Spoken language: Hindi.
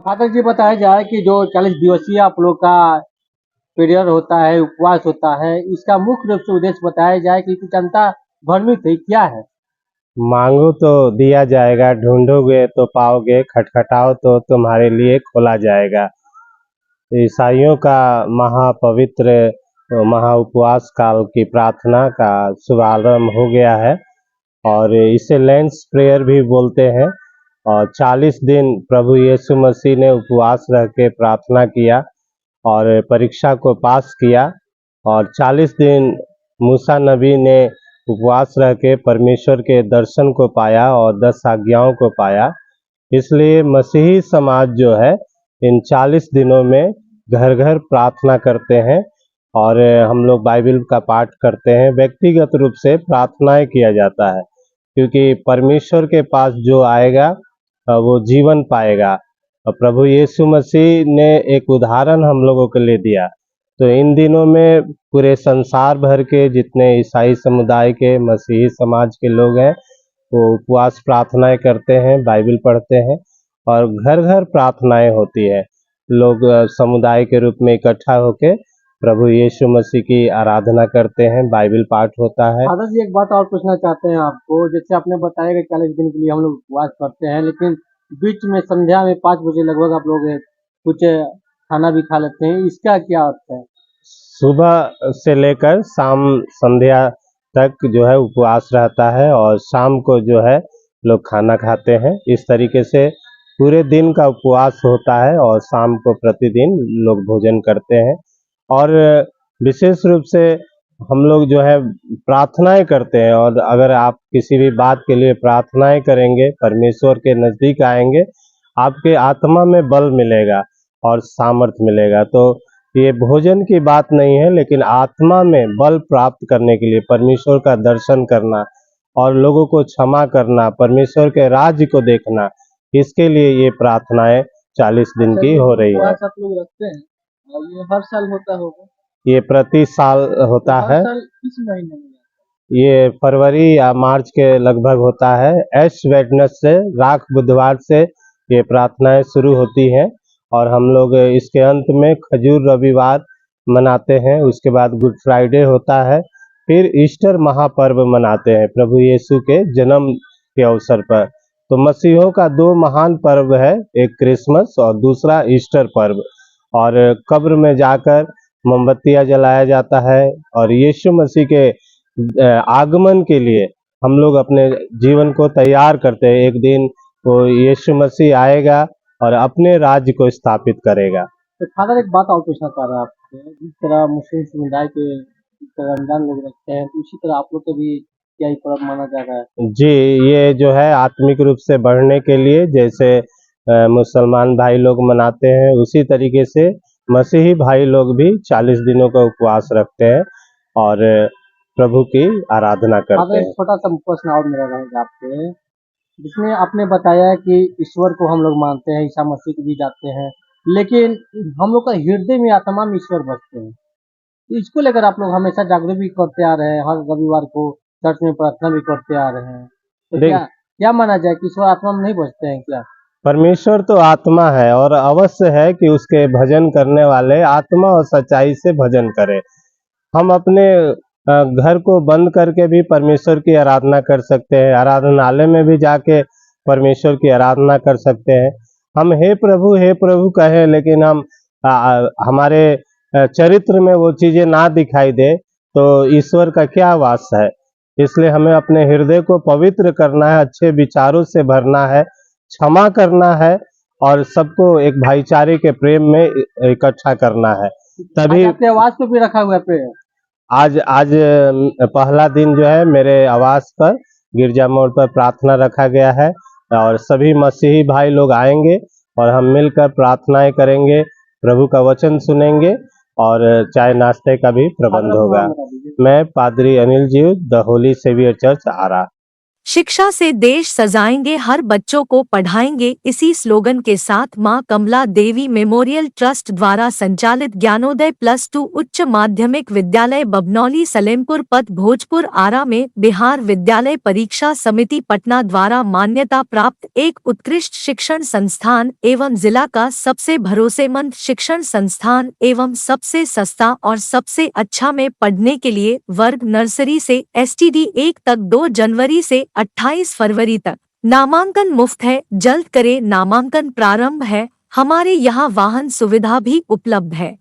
फादर जी बताया जाए कि जो 40 दिवसीय आप लोग का पीरियड होता है, उपवास होता है, इसका मुख्य रूप से उद्देश्य बताया जाए कि जनता भ्रमित है, क्या है? मांगो तो दिया जाएगा, ढूंढोगे तो पाओगे, खटखटाओ तो तुम्हारे लिए खोला जाएगा। ईसाइयों का महापवित्र महा उपवास काल की प्रार्थना का शुभारंभ हो गया है और इसे लेंस प्रेयर भी बोलते हैं। और 40 दिन प्रभु यीशु मसीह ने उपवास रह के प्रार्थना किया और परीक्षा को पास किया। और 40 दिन मूसा नबी ने उपवास रह के परमेश्वर के दर्शन को पाया और 10 आज्ञाओं को पाया। इसलिए मसीही समाज जो है इन 40 दिनों में घर घर प्रार्थना करते हैं और हम लोग बाइबल का पाठ करते हैं। व्यक्तिगत रूप से प्रार्थनाएं किया जाता है क्योंकि परमेश्वर के पास जो आएगा वो जीवन पाएगा। और प्रभु यीशु मसीह ने एक उदाहरण हम लोगों के लिए दिया। तो इन दिनों में पूरे संसार भर के जितने ईसाई समुदाय के मसीही समाज के लोग हैं वो उपवास प्रार्थनाएं करते हैं, बाइबल पढ़ते हैं और घर घर प्रार्थनाएं होती है। लोग समुदाय के रूप में इकट्ठा होकर प्रभु यीशु मसीह की आराधना करते हैं, बाइबल पाठ होता है। फादर जी एक बात और पूछना चाहते हैं आपको, जैसे आपने बताया कि 40 दिन के लिए हम लोग उपवास करते हैं, लेकिन बीच में संध्या में 5 बजे लगभग आप लोग कुछ खाना भी खा लेते हैं, इसका क्या अर्थ है? सुबह से लेकर शाम संध्या तक जो है उपवास रहता है और शाम को जो है लोग खाना खाते हैं। इस तरीके से पूरे दिन का उपवास होता है और शाम को प्रतिदिन लोग भोजन करते हैं। और विशेष रूप से हम लोग जो है प्रार्थनाएं करते हैं और अगर आप किसी भी बात के लिए प्रार्थनाएं करेंगे, परमेश्वर के नज़दीक आएंगे, आपके आत्मा में बल मिलेगा और सामर्थ्य मिलेगा। तो ये भोजन की बात नहीं है, लेकिन आत्मा में बल प्राप्त करने के लिए परमेश्वर का दर्शन करना और लोगों को क्षमा करना, परमेश्वर के राज्य को देखना, इसके लिए ये प्रार्थनाएं 40 दिन की हो रही है। आप लोग रखते हैं और ये हर साल होता होगा? ये प्रति साल होता हर है। साल किस महीने में? ये फरवरी या मार्च के लगभग होता है। ऐश वेडनेस से, राख बुधवार से ये प्रार्थनाएं शुरू होती हैं और हम लोग इसके अंत में खजूर रविवार मनाते हैं। उसके बाद गुड फ्राइडे होता है, फिर ईस्टर महापर्व मनाते हैं प्रभु यीशु के जन्म के अवसर पर। तो मसीहों का दो महान पर्व है, एक क्रिसमस और दूसरा ईस्टर पर्व। और कब्र में जाकर मोमबत्तियां जलाया जाता है और यीशु मसीह के आगमन के लिए हम लोग अपने जीवन को तैयार करते हैं। एक दिन वो यीशु मसीह आएगा और अपने राज्य को स्थापित करेगा। तो फादर एक बात और पूछना चाह रहा आपसे, जिस तरह मुस्लिम समुदाय के जिस तरह रमजान लोग रखते हैं, तो उसी तरह आप लोग का भी क्या ही पर्व माना जा रहा है? जी, ये जो है आत्मिक रूप से बढ़ने के लिए, जैसे मुसलमान भाई लोग मनाते हैं उसी तरीके से मसीही भाई लोग भी 40 दिनों का उपवास रखते हैं और प्रभु की आराधना करते फादर एक हैं। छोटा सा प्रश्न और मेरा रहेगा आपसे, जिसमें आपने बताया कि ईश्वर को हम लोग मानते हैं, ईसा मसीह को भी जाते हैं, लेकिन हम लोग का हृदय में आत्मा में ईश्वर बसते हैं। तो इसको लेकर आप लोग हमेशा जागरूक भी करते आ रहे हैं, हर रविवार को चर्च में प्रार्थना भी करते आ रहे हैं। तो देख, क्या क्या माना जाए कि ईश्वर आत्मा में नहीं बसते हैं क्या? परमेश्वर तो आत्मा है और अवश्य है कि उसके भजन करने वाले आत्मा और सच्चाई से भजन करें। हम अपने घर को बंद करके भी परमेश्वर की आराधना कर सकते हैं, आराधनालय में भी जाके परमेश्वर की आराधना कर सकते हैं। हम हे प्रभु कहें, लेकिन हम हमारे चरित्र में वो चीज़ें ना दिखाई दे तो ईश्वर का क्या वास है। इसलिए हमें अपने हृदय को पवित्र करना है, अच्छे विचारों से भरना है, क्षमा करना है और सबको एक भाईचारे के प्रेम में इकट्ठा करना है। तभी आज आपके आवाज पे भी रखा हुआ है पेड़। आज आज पहला दिन जो है मेरे आवास पर गिरजा मोड़ पर प्रार्थना रखा गया है और सभी मसीही भाई लोग आएंगे और हम मिलकर प्रार्थनाएं करेंगे, प्रभु का वचन सुनेंगे और चाय नाश्ते का भी प्रबंध होगा। मैं पादरी Anil ji, the Holi saviour church, आरा। शिक्षा से देश सजाएंगे, हर बच्चों को पढ़ाएंगे। इसी स्लोगन के साथ मां कमला देवी मेमोरियल ट्रस्ट द्वारा संचालित ज्ञानोदय +2 उच्च माध्यमिक विद्यालय बभनौली सलेमपुर पथ भोजपुर आरा में बिहार विद्यालय परीक्षा समिति पटना द्वारा मान्यता प्राप्त एक उत्कृष्ट शिक्षण संस्थान एवं जिला का सबसे भरोसेमंद शिक्षण संस्थान एवं सबसे सस्ता और सबसे अच्छा में पढ़ने के लिए वर्ग नर्सरी से STD 1 तक 2 जनवरी से 28 फरवरी तक नामांकन मुफ्त है। जल्द करें नामांकन, प्रारंभ है। हमारे यहाँ वाहन सुविधा भी उपलब्ध है।